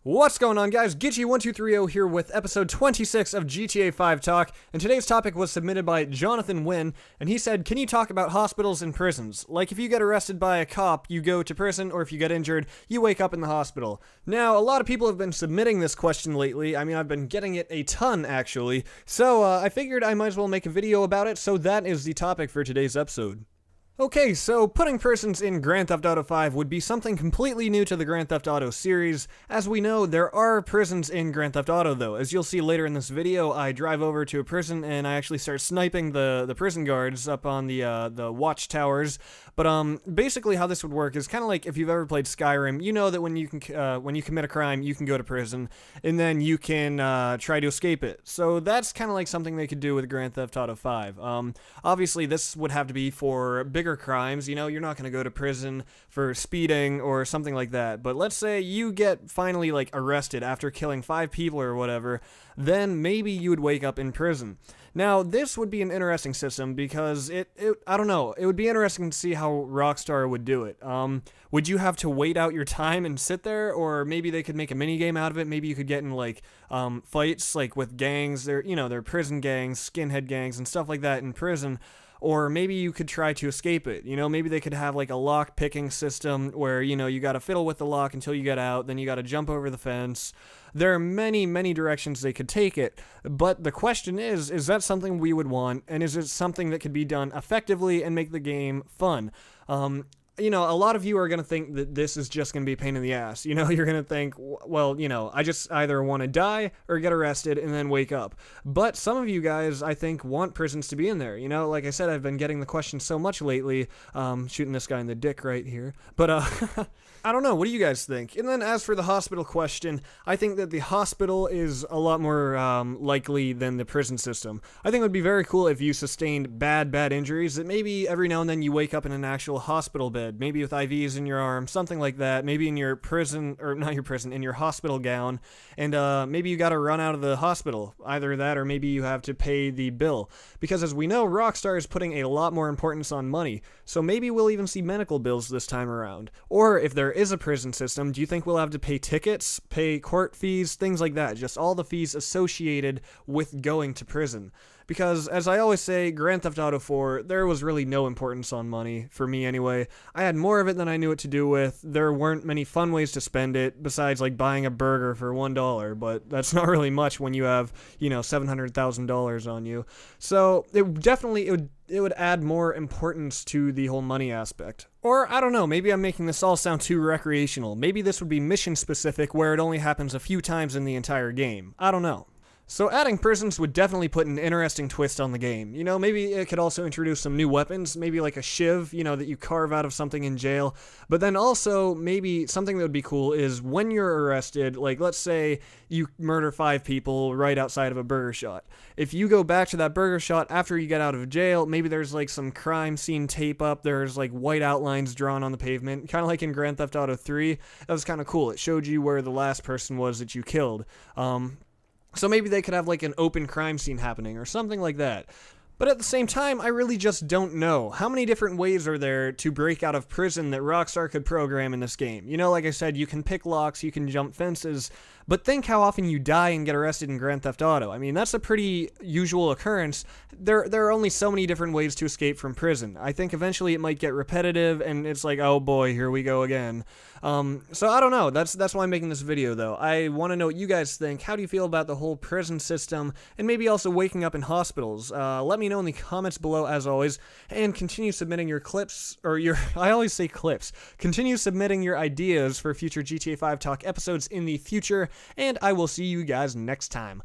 What's going on, guys? Gitchy1230 here with episode 26 of GTA 5 Talk, and today's topic was submitted by Jonathan Wynn, and he said, can you talk about hospitals and prisons? Like, if you get arrested by a cop, you go to prison, or if you get injured, you wake up in the hospital. Now, a lot of people have been submitting this question lately. I mean, I've been getting it a ton, actually, so I figured I might as well make a video about it, so that is the topic for today's episode. Okay, so putting persons in Grand Theft Auto 5 would be something completely new to the Grand Theft Auto series. As we know, there are prisons in Grand Theft Auto, though. As you'll see later in this video, I drive over to a prison and I actually start sniping the prison guards up on the watchtowers. But basically how this would work is kind of like if you've ever played Skyrim, you know that when you commit a crime, you can go to prison, and then you can try to escape it. So that's kind of like something they could do with Grand Theft Auto 5. Obviously, this would have to be for bigger crimes. You know, you're not going to go to prison for speeding or something like that. But let's say you get finally like arrested after killing 5 people or whatever, then maybe you would wake up in prison. Now, this would be an interesting system because I don't know, it would be interesting to see how Rockstar would do it. Would you have to wait out your time and sit there, or maybe they could make a mini game out of it? Maybe you could get in like fights like with gangs, they're prison gangs, skinhead gangs and stuff like that in prison. Or maybe you could try to escape it. You know, maybe they could have like a lock picking system where, you know, you gotta fiddle with the lock until you get out, then you gotta jump over the fence. There are many, many directions they could take it, but the question is that something we would want, and is it something that could be done effectively and make the game fun? You know, a lot of you are going to think that this is just going to be a pain in the ass. You know, you're going to think, well, you know, I just either want to die or get arrested and then wake up. But some of you guys, I think, want prisons to be in there. You know, like I said, I've been getting the question so much lately, shooting this guy in the dick right here. But, I don't know. What do you guys think? And then as for the hospital question, I think that the hospital is a lot more likely than the prison system. I think it would be very cool if you sustained bad injuries, that maybe every now and then you wake up in an actual hospital bed, maybe with IVs in your arm, something like that, maybe in your prison, or not your prison, in your hospital gown, and maybe you gotta run out of the hospital. Either that, or maybe you have to pay the bill. Because as we know, Rockstar is putting a lot more importance on money, so maybe we'll even see medical bills this time around. Or if there is a prison system, do you think we'll have to pay tickets, pay court fees, things like that, just all the fees associated with going to prison? Because, as I always say, Grand Theft Auto 4, there was really no importance on money, for me anyway. I had more of it than I knew what to do with. There weren't many fun ways to spend it, besides like buying a burger for $1, but that's not really much when you have, you know, $700,000 on you. So, it would add more importance to the whole money aspect. Or, I don't know, maybe I'm making this all sound too recreational. Maybe this would be mission specific where it only happens a few times in the entire game. I don't know. So adding prisons would definitely put an interesting twist on the game. You know, maybe it could also introduce some new weapons, maybe like a shiv, you know, that you carve out of something in jail. But then also, maybe something that would be cool is when you're arrested, like let's say you murder 5 people right outside of a burger shot. If you go back to that burger shot after you get out of jail, maybe there's like some crime scene tape up, there's like white outlines drawn on the pavement, kind of like in Grand Theft Auto 3. That was kind of cool. It showed you where the last person was that you killed. So maybe they could have like an open crime scene happening or something like that. But at the same time, I really just don't know. How many different ways are there to break out of prison that Rockstar could program in this game? You know, like I said, you can pick locks, you can jump fences, but think how often you die and get arrested in Grand Theft Auto. I mean, that's a pretty usual occurrence. There are only so many different ways to escape from prison. I think eventually it might get repetitive, and it's like, oh boy, here we go again. So I don't know. That's why I'm making this video, though. I want to know what you guys think. How do you feel about the whole prison system, and maybe also waking up in hospitals? Let me know in the comments below, as always, and continue submitting your clips, or your, I always say clips. Continue submitting your ideas for future GTA 5 Talk episodes in the future, and I will see you guys next time.